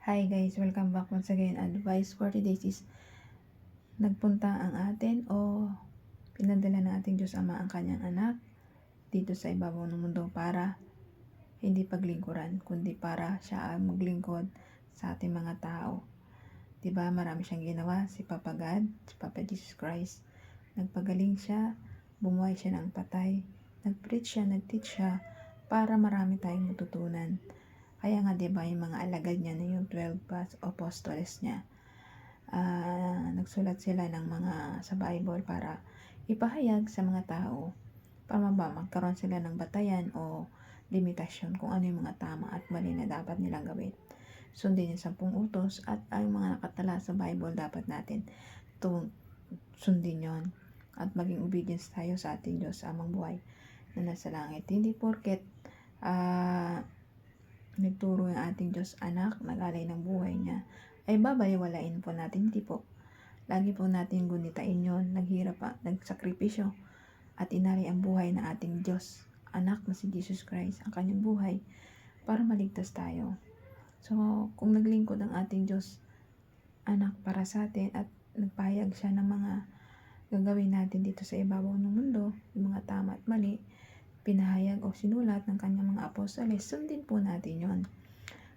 Hi guys, welcome back once again. Advice for today's is nagpunta ang atin o pinadala ng ating Diyos Ama ang kanyang anak dito sa ibabaw ng mundo para hindi paglingkuran, kundi para siya ang maglingkod sa ating mga tao. Diba marami siyang ginawa, si Papa God, si Papa Jesus Christ. Nagpagaling siya, bumuhay siya ng patay, nag-preach siya, nag-teach siya para marami tayong matutunan. Kaya nga diba yung mga alagad niya na yung 12 apostles niya, nagsulat sila ng mga sa Bible para ipahayag sa mga tao para magkaroon sila ng batayan o limitasyon kung ano yung mga tama at mali na dapat nilang gawin. Sundin yung 10 utos at ang mga nakatala sa Bible dapat natin sundin yon at maging obedience tayo sa ating Diyos Amang buhay na nasa langit. Hindi porket nagturo yung ating Diyos anak, nag-alay ng buhay niya, ay babaliwalain po natin. Hindi po. Lagi po natin gunitain yun, naghirap pa, nagsakripisyo, at inalay ang buhay ng ating Diyos anak na si Jesus Christ, ang kanyang buhay, para maligtas tayo. So, kung naglingkod ang ating Diyos anak para sa atin at nagpahayag siya ng mga gagawin natin dito sa ibabaw ng mundo, yung mga tama at mali, pinahayag o sinulat ng kanyang mga apostoles, sundin po natin yon.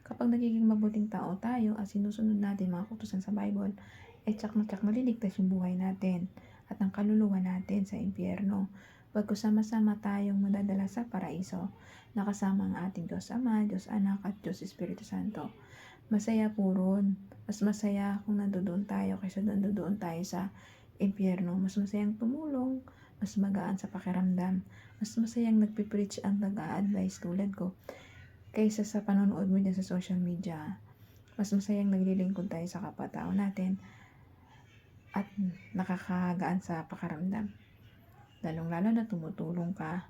Kapag nagiging mabuting tao tayo at sinusunod natin mga kautusan sa Bible, tsak na tsak maliligtas yung buhay natin at ang kaluluwa natin sa impyerno. Pagko sama-sama tayong madadala sa paraiso, nakasama ang ating Diyos Ama, Diyos Anak at Diyos Espiritu Santo. Masaya po ron. Mas masaya kung nandoon tayo kaysa nandoon tayo sa impyerno. Mas masayang tumulong, mas magaan sa pakiramdam, mas masayang nagpipreach ang nag-a-advise tulad ko kaysa sa panonood mo dyan sa social media. Mas masayang naglilingkod tayo sa kapwa-tao natin at nakakagaan sa pakiramdam. Lalong-lalo na tumutulong ka,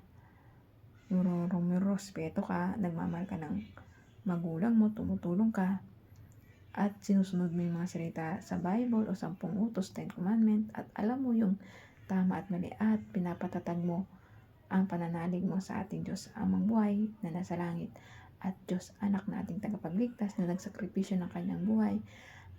respeto ka, nagmamahal ka ng magulang mo, tumutulong ka, at sinusunod mo yung mga salita sa Bible o 10 utos, 10 commandment, at alam mo yung tama at mali at pinapatatag mo ang pananalig mo sa ating Diyos Amang buhay na nasa langit at Diyos Anak na ating tagapagligtas na nagsakripisyo ng kanyang buhay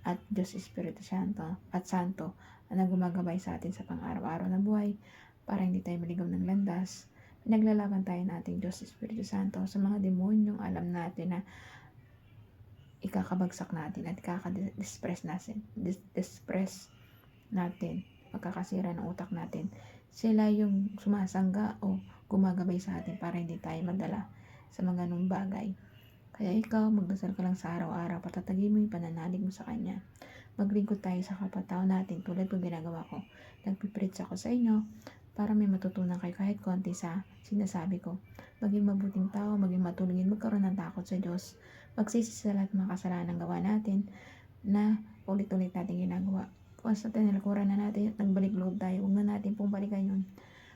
at Diyos Espiritu Santo na gumagabay sa atin sa pang-araw-araw na buhay para hindi tayo maligaw ng landas. Pinaglalaban tayo ng ating Diyos Espiritu Santo sa mga demonyong alam natin na ikakabagsak natin at ikaka-depress natin, pagkakasira ng utak natin. Sila yung sumasangga o gumagabay sa atin para hindi tayo madala sa mga ganung bagay. Kaya ikaw, magdasal ka lang sa araw-araw, patatagin mo yung pananalig mo sa Kanya. Maglingkod tayo sa kapwa-tao natin tulad kung ginagawa ko. Nagpipreach ako sa inyo para may matutunan kayo kahit konti sa sinasabi ko. Maging mabuting tao, maging matulungin, magkaroon ng takot sa Diyos. Magsisi sa lahat ng mga kasalanan gawa natin na ulit-ulit natin ginagawa. Kung sa tinalikuran na natin at nagbalik loob tayo, huwag na natin pong balikan yun.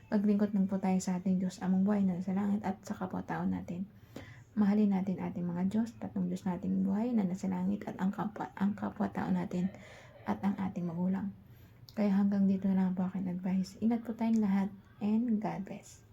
Maglingkod lang po tayo sa ating Diyos Amang buhay na nasa langit at sa kapwa-tao natin. Mahalin natin ating mga Diyos, tatlong Diyos nating buhay na nasa langit at ang kapwa-tao natin at ang ating magulang. Kaya hanggang dito na lang po aking advice. Ingat po tayong lahat and God bless.